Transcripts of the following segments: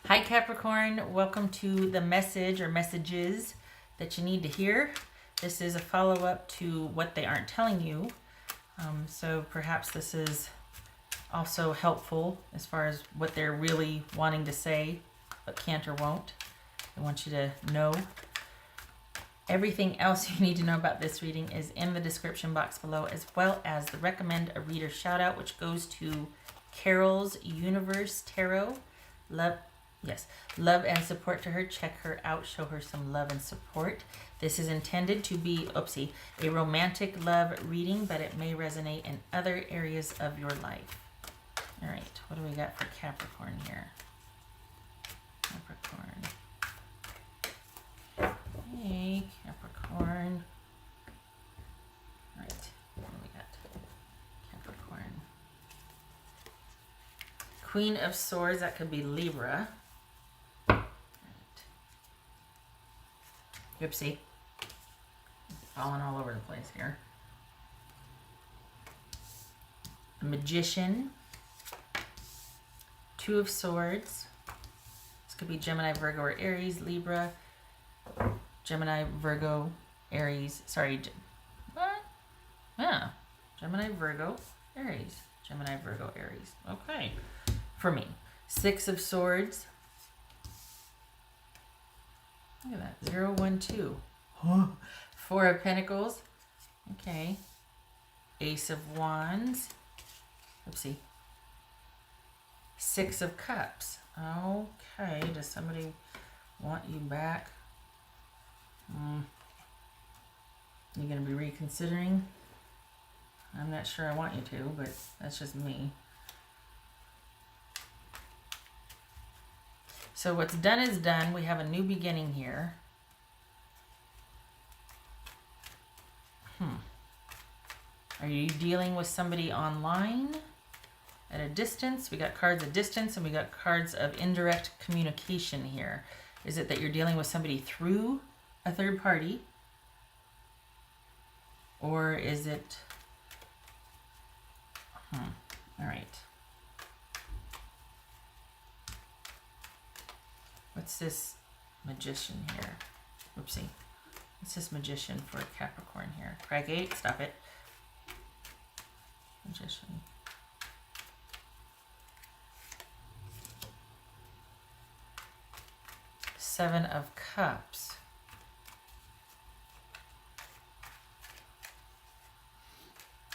Hi Capricorn, welcome to the message or messages that you need to hear. This is a follow-up to what they aren't telling you. So perhaps this is also helpful as far as what they're really wanting to say, but can't or won't. I want you to know. Everything else you need to know about this reading is in the description box below, as well as the recommend a reader shout out, which goes to Carol's Universe Tarot. Love and support to her. Check her out. Show her some love and support. This is intended to be, a romantic love reading, but it may resonate in other areas of your life. All right, what do we got for Capricorn here? Capricorn. Hey, Capricorn. All right, what do we got? Capricorn. Queen of Swords, that could be Libra. Oopsie. Falling all over the place here. The Magician. Two of Swords. This could be Gemini, Virgo, or Aries. Libra. Gemini, Virgo, Aries. Sorry. What? Yeah. Gemini, Virgo, Aries. Gemini, Virgo, Aries. Okay. For me. Six of Swords. Look at that. 0, 1, 2. Four of Pentacles. Okay. Ace of Wands. Oopsie. Six of Cups. Okay. Does somebody want you back? You going to be reconsidering? I'm not sure I want you to, but that's just me. So what's done is done. We have a new beginning here. Are you dealing with somebody online at a distance? We got cards of distance and we got cards of indirect communication here. Is it that you're dealing with somebody through a third party? Or is it... All right. What's this Magician here? Oopsie. What's this Magician for Capricorn here? Craig 8, stop it. Magician. Seven of Cups.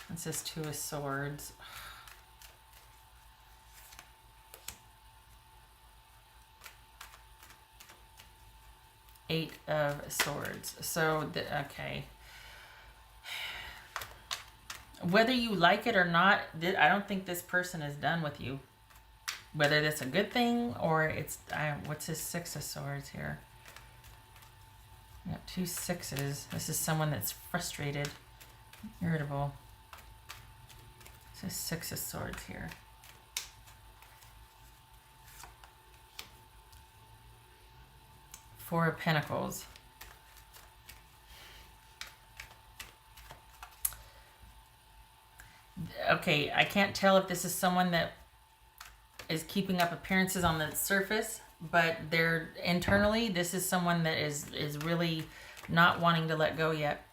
What's this Two of Swords? Eight of Swords. So, okay. Whether you like it or not, I don't think this person is done with you. Whether that's a good thing or it's... what's this Six of Swords here? We got two sixes. This is someone that's frustrated, irritable. This is Six of Swords here. Four of Pentacles. Okay, I can't tell if this is someone that is keeping up appearances on the surface, but they're internally, this is someone that is really not wanting to let go yet.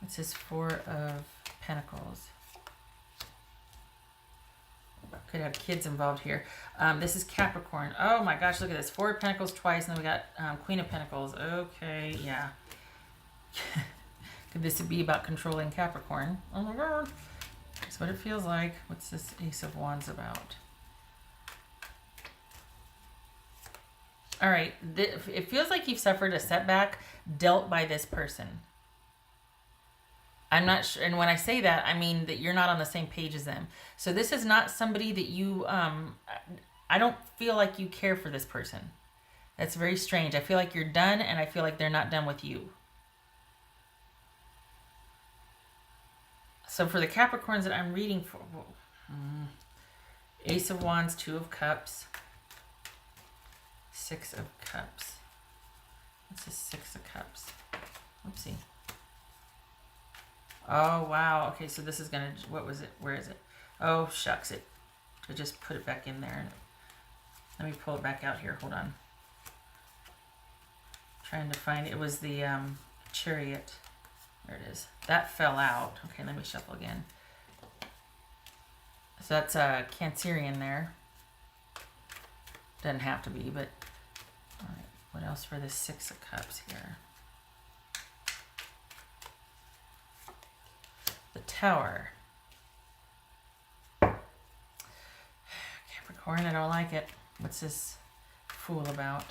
This is Four of Pentacles. Could have kids involved here. This is Capricorn. Oh my gosh, look at this. Four of Pentacles twice, and then we got Queen of Pentacles. Okay, yeah. Could this be about controlling Capricorn? Oh my god. That's what it feels like. What's this Ace of Wands about? All right. It feels like you've suffered a setback dealt by this person. I'm not sure, and when I say that, I mean that you're not on the same page as them. So this is not somebody that you, I don't feel like you care for this person. That's very strange. I feel like you're done, and I feel like they're not done with you. So for the Capricorns that I'm reading for, Ace of Wands, Two of Cups, Six of Cups. What's this Six of Cups? Oopsie. Oh, wow. Okay, so this is going to... What was it? Where is it? Oh, shucks. I just put it back in there. Let me pull it back out here. Hold on. Trying to find it was the Chariot. There it is. That fell out. Okay, let me shuffle again. So that's a Cancerian there. Doesn't have to be, but all right. What else for the Six of Cups here? The Tower. Capricorn, I don't like it. What's this Fool about?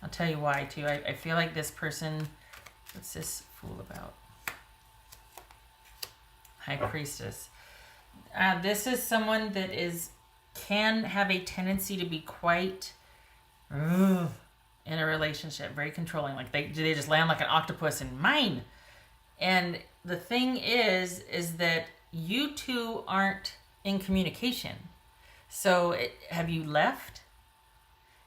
I'll tell you why too. I feel like this person, what's this Fool about? High Priestess. This is someone that can have a tendency to be quite in a relationship, very controlling. Like they just land like an octopus in mine. And the thing is that you two aren't in communication. So have you left?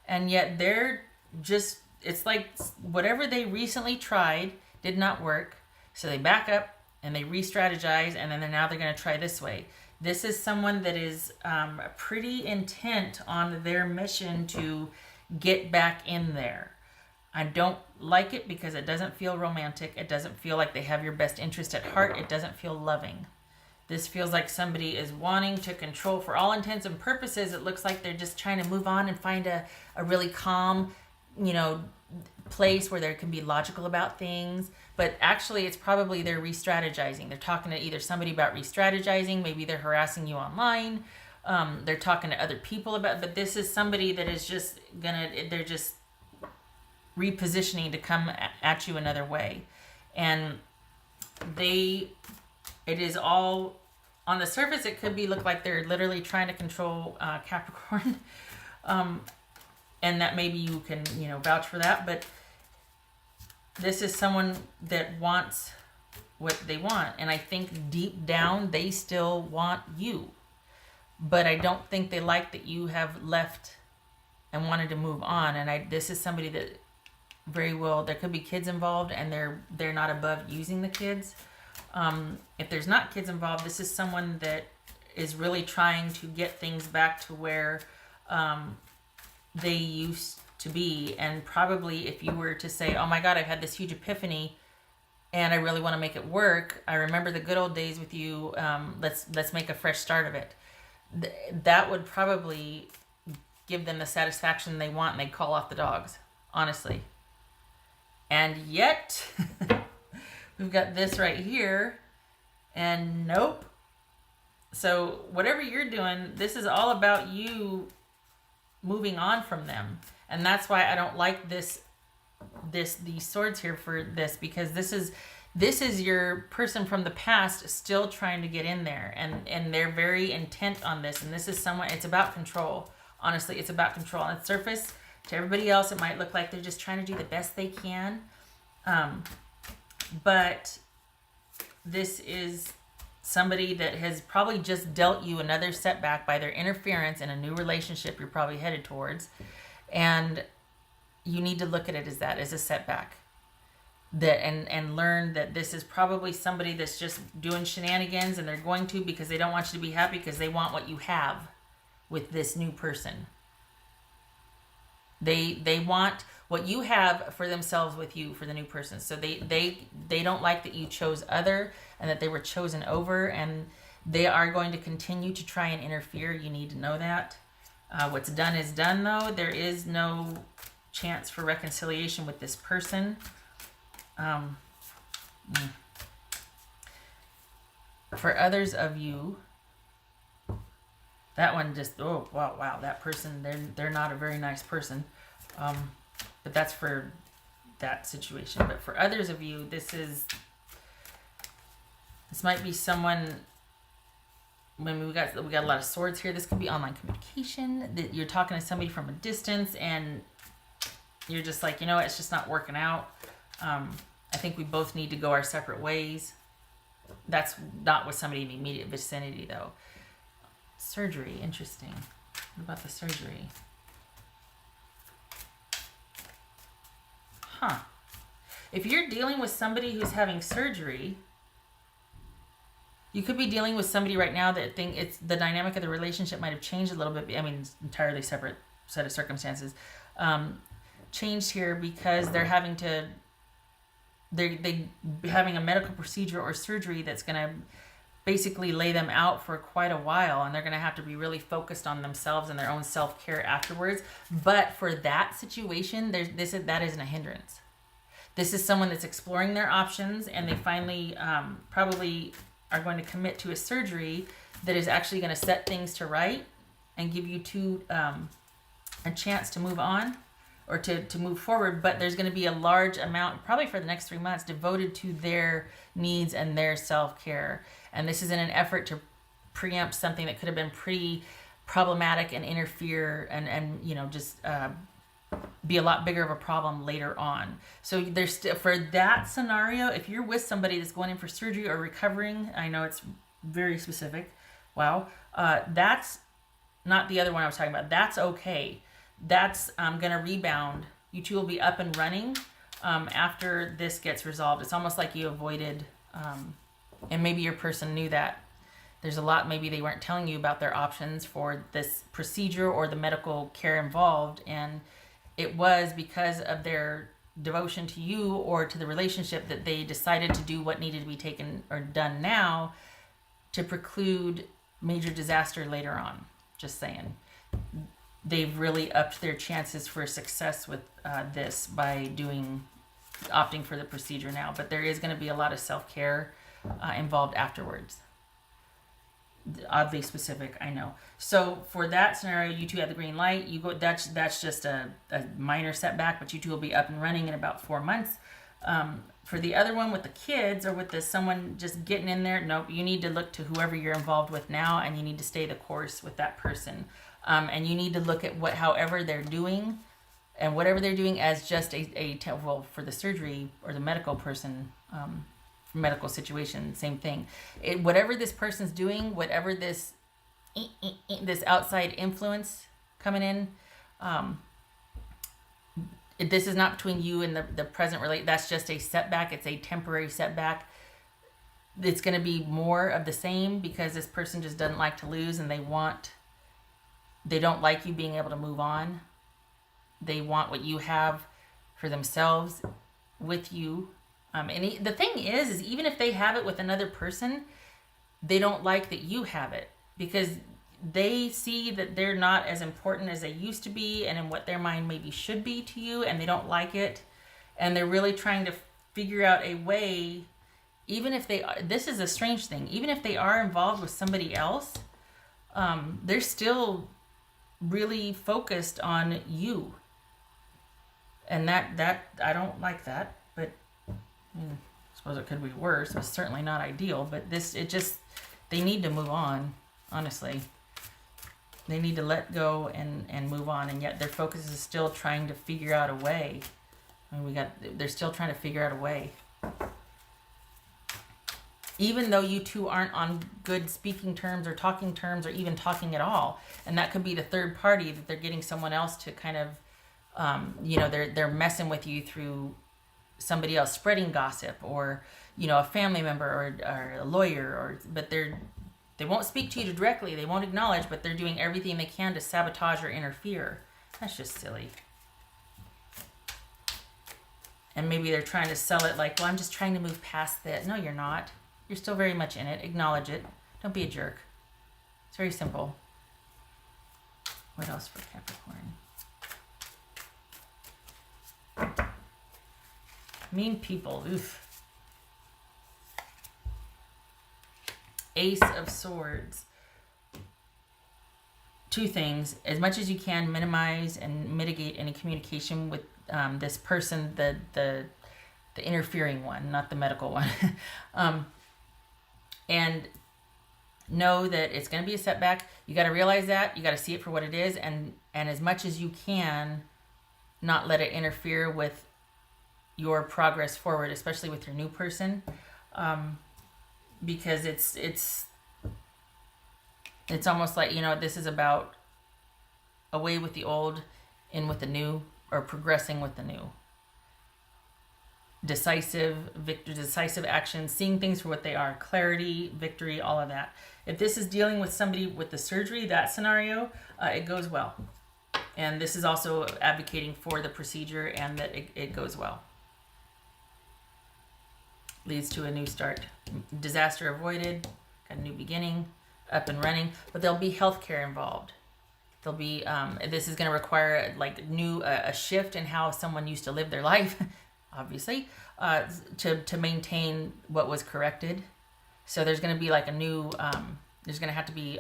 And yet they're just, it's like whatever they recently tried did not work. So they back up and they re-strategize, and then now they're going to try this way. This is someone that is pretty intent on their mission to get back in there. I don't like it because it doesn't feel romantic. It doesn't feel like they have your best interest at heart. It doesn't feel loving. This feels like somebody is wanting to control. For all intents and purposes, it looks like they're just trying to move on and find a really calm, place where they can be logical about things. But actually, it's probably they're re-strategizing. They're talking to either somebody about re-strategizing. Maybe they're harassing you online. They're talking to other people about. But this is somebody that is just they're just repositioning to come at you another way, and it is all on the surface. It could look like they're literally trying to control Capricorn, and that maybe you can vouch for that. But this is someone that wants what they want, and I think deep down they still want you, but I don't think they like that you have left and wanted to move on. And this is somebody that very well, there could be kids involved, and they're not above using the kids. If there's not kids involved, this is someone that is really trying to get things back to where they used to be. And probably if you were to say, oh my God, I've had this huge epiphany and I really want to make it work. I remember the good old days with you. Let's make a fresh start of it. That would probably give them the satisfaction they want, and they'd call off the dogs, honestly. And yet, we've got this right here, and nope. So whatever you're doing, this is all about you moving on from them. And that's why I don't like these swords here for this, because this is your person from the past still trying to get in there, and they're very intent on this. And this is someone, it's about control. Honestly, it's about control. On the surface, to everybody else, it might look like they're just trying to do the best they can. But this is somebody that has probably just dealt you another setback by their interference in a new relationship you're probably headed towards. And you need to look at it as a setback. And learn that this is probably somebody that's just doing shenanigans, and they're going to, because they don't want you to be happy, because they want what you have with this new person. They want what you have for themselves with you, for the new person. So they don't like that you chose other, and that they were chosen over, and they are going to continue to try and interfere. You need to know that. What's done is done, though. There is no chance for reconciliation with this person. For others of you, that one just, oh wow, that person, they're not a very nice person. But that's for that situation. But for others of you, this might be someone. When we got a lot of swords here. This could be online communication, that you're talking to somebody from a distance, and you're just like, it's just not working out. I think we both need to go our separate ways. That's not with somebody in the immediate vicinity, though. Surgery, interesting. What about the surgery? If you're dealing with somebody who's having surgery, you could be dealing with somebody right now that think it's the dynamic of the relationship might have changed a little bit. I mean, it's entirely separate set of circumstances, changed here because they're having to, they having a medical procedure or surgery that's going to basically lay them out for quite a while, and they're going to have to be really focused on themselves and their own self-care afterwards. But for that situation, that isn't a hindrance. This is someone that's exploring their options, and they finally probably are going to commit to a surgery that is actually going to set things to right and give you a chance to move on or to move forward. But there's going to be a large amount, probably for the next 3 months, devoted to their needs and their self-care. And this is in an effort to preempt something that could have been pretty problematic and interfere and just be a lot bigger of a problem later on. So there's for that scenario, if you're with somebody that's going in for surgery or recovering, I know it's very specific. Wow. That's not the other one I was talking about. That's okay. That's going to rebound. You two will be up and running after this gets resolved. It's almost like you avoided, and maybe your person knew that. There's a lot maybe they weren't telling you about their options for this procedure or the medical care involved, and it was because of their devotion to you or to the relationship that they decided to do what needed to be taken or done now to preclude major disaster later on. Just saying. They've really upped their chances for success with this by opting for the procedure now. But there is going to be a lot of self-care involved afterwards. Oddly specific, I know. So for that scenario, you two have the green light. You go. That's just a minor setback, but you two will be up and running in about 4 months. For the other one with the kids or with someone just getting in there, nope. You need to look to whoever you're involved with now, and you need to stay the course with that person. And you need to look at however they're doing, and whatever they're doing as just for the surgery or the medical person. Medical situation, same thing. Whatever this person's doing, whatever this outside influence coming in, this is not between you and the present relate. That's just a setback. It's a temporary setback. It's going to be more of the same because this person just doesn't like to lose, and they don't like you being able to move on. They want what you have for themselves with you. And the thing is even if they have it with another person, they don't like that you have it because they see that they're not as important as they used to be and in what their mind maybe should be to you, and they don't like it. And they're really trying to figure out a way, even if they are, this is a strange thing, even if they are involved with somebody else, they're still really focused on you. And that I don't like that, but I suppose it could be worse. It's certainly not ideal, but they need to move on, honestly. They need to let go and move on, and yet their focus is still trying to figure out a way. They're still trying to figure out a way. Even though you two aren't on good speaking terms or talking terms or even talking at all. And that could be the third party, that they're getting someone else to kind of, they're messing with you through somebody else, spreading gossip, or a family member or a lawyer, but they won't speak to you directly, they won't acknowledge, but they're doing everything they can to sabotage or interfere. That's just silly. And maybe they're trying to sell it like, well, I'm just trying to move past that. No, you're not. You're still very much in it. Acknowledge it. Don't be a jerk. It's very simple. What else for Capricorn? Mean people. Oof. Ace of Swords. Two things. As much as you can, minimize and mitigate any communication with this person, the interfering one, not the medical one. And know that it's going to be a setback. You got to realize that. You got to see it for what it is, and as much as you can, not let it interfere with your progress forward, especially with your new person, because it's almost like, this is about away with the old, in with the new, or progressing with the new. Decisive action, seeing things for what they are, clarity, victory, all of that. If this is dealing with somebody with the surgery, that scenario, it goes well. And this is also advocating for the procedure and that it goes well. Leads to a new start. Disaster avoided, got a new beginning, up and running, but there'll be healthcare involved. There'll be, this is going to require like a shift in how someone used to live their life, obviously, to maintain what was corrected. So there's going to be like there's going to have to be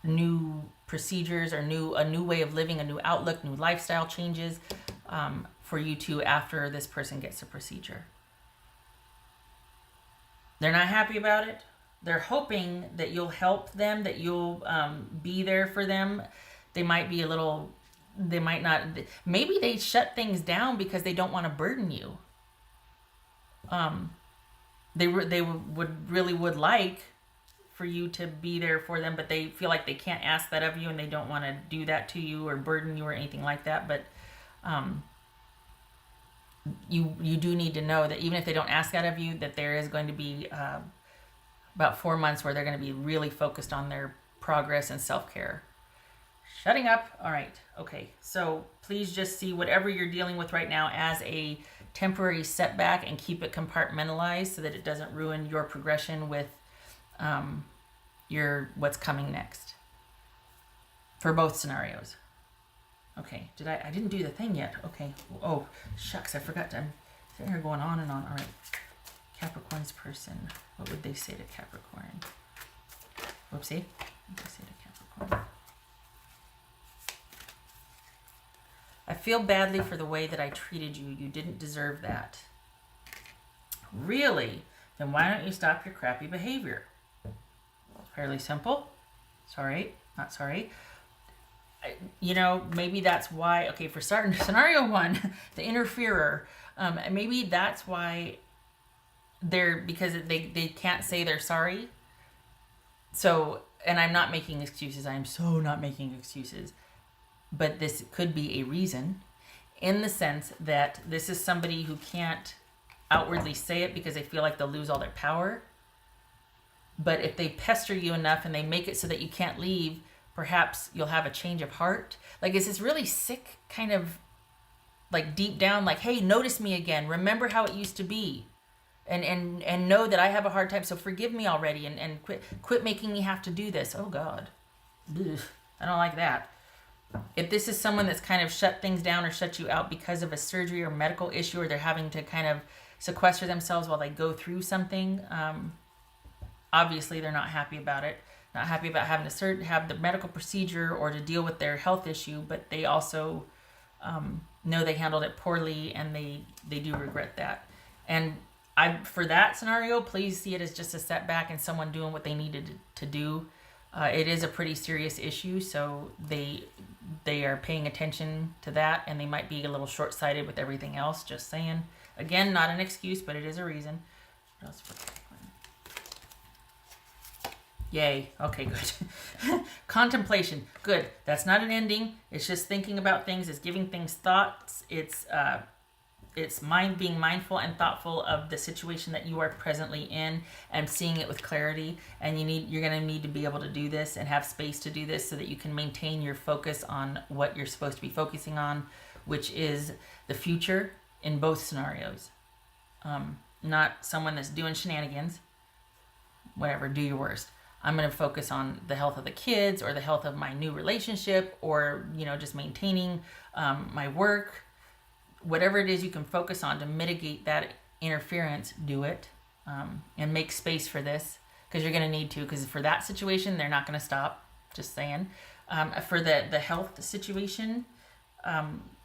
new procedures or a new way of living, a new outlook, new lifestyle changes for you two after this person gets a procedure. They're not happy about it. They're hoping that you'll help them, that you'll be there for them. They might not, maybe they shut things down because they don't want to burden you. They would like for you to be there for them, but they feel like they can't ask that of you, and they don't want to do that to you or burden you or anything like that. But you do need to know that even if they don't ask that of you, that there is going to be about 4 months where they're going to be really focused on their progress and self-care. Shutting up. All right. Okay. So please just see whatever you're dealing with right now as a temporary setback and keep it compartmentalized so that it doesn't ruin your progression with what's coming next for both scenarios. Okay. I didn't do the thing yet. Okay. Oh, shucks. I forgot to. I'm sitting here going on and on. All right. Capricorn's person. What would they say to Capricorn? Whoopsie. What would they say to Capricorn? I feel badly for the way that I treated you. You didn't deserve that. Really? Then why don't you stop your crappy behavior? Fairly simple. Sorry. Not sorry. Maybe that's why, okay, for starting scenario 1, the interferer, maybe that's why because they can't say they're sorry. So, and I'm not making excuses. I'm so not making excuses. But this could be a reason in the sense that this is somebody who can't outwardly say it because they feel like they'll lose all their power. But if they pester you enough and they make it so that you can't leave, perhaps you'll have a change of heart. Like, it's this really sick kind of like deep down, like, hey, notice me again. Remember how it used to be. And know that I have a hard time. So forgive me already and quit making me have to do this. Oh God. Ugh, I don't like that. If this is someone that's kind of shut things down or shut you out because of a surgery or medical issue, or they're having to kind of sequester themselves while they go through something, obviously they're not happy about it. Not happy about having to have the medical procedure or to deal with their health issue, but they also know they handled it poorly and they do regret that. And for that scenario, please see it as just a setback and someone doing what they needed to do. It is a pretty serious issue, so they are paying attention to that, and they might be a little short-sighted with everything else. Just saying. Again, not an excuse, but it is a reason. What else? Yay. Okay, good. Contemplation. Good. That's not an ending. It's just thinking about things. It's giving things thoughts. It's being mindful and thoughtful of the situation that you are presently in and seeing it with clarity. And you're going to need to be able to do this and have space to do this so that you can maintain your focus on what you're supposed to be focusing on, which is the future in both scenarios. Not someone that's doing shenanigans. Whatever, do your worst. I'm going to focus on the health of the kids or the health of my new relationship or, just maintaining my work. Whatever it is you can focus on to mitigate that interference, do it, and make space for this, because you're going to need to, because for that situation, they're not going to stop, just saying. For the health situation,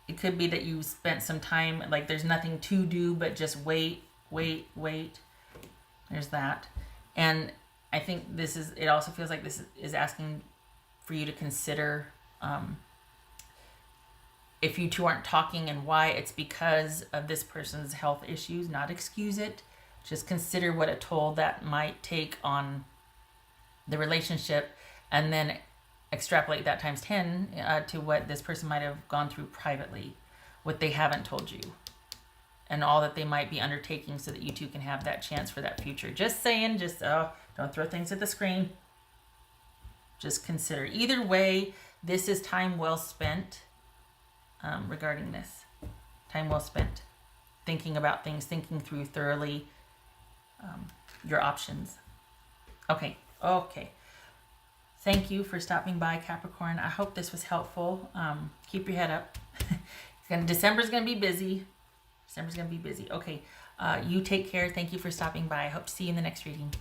it could be that you spent some time, like there's nothing to do, but just wait. There's that. And I think it also feels like this is asking for you to consider if you two aren't talking and why, it's because of this person's health issues, not excuse it. Just consider what a toll that might take on the relationship, and then extrapolate that times 10 to what this person might have gone through privately, what they haven't told you, and all that they might be undertaking so that you two can have that chance for that future. Just saying, don't throw things at the screen. Just consider. Either way, This is time well spent regarding this. Time well spent thinking about things, thinking through thoroughly your options. Okay. Thank you for stopping by, Capricorn. I hope this was helpful. Keep your head up. December's going to be busy. Okay. You take care. Thank you for stopping by. I hope to see you in the next reading.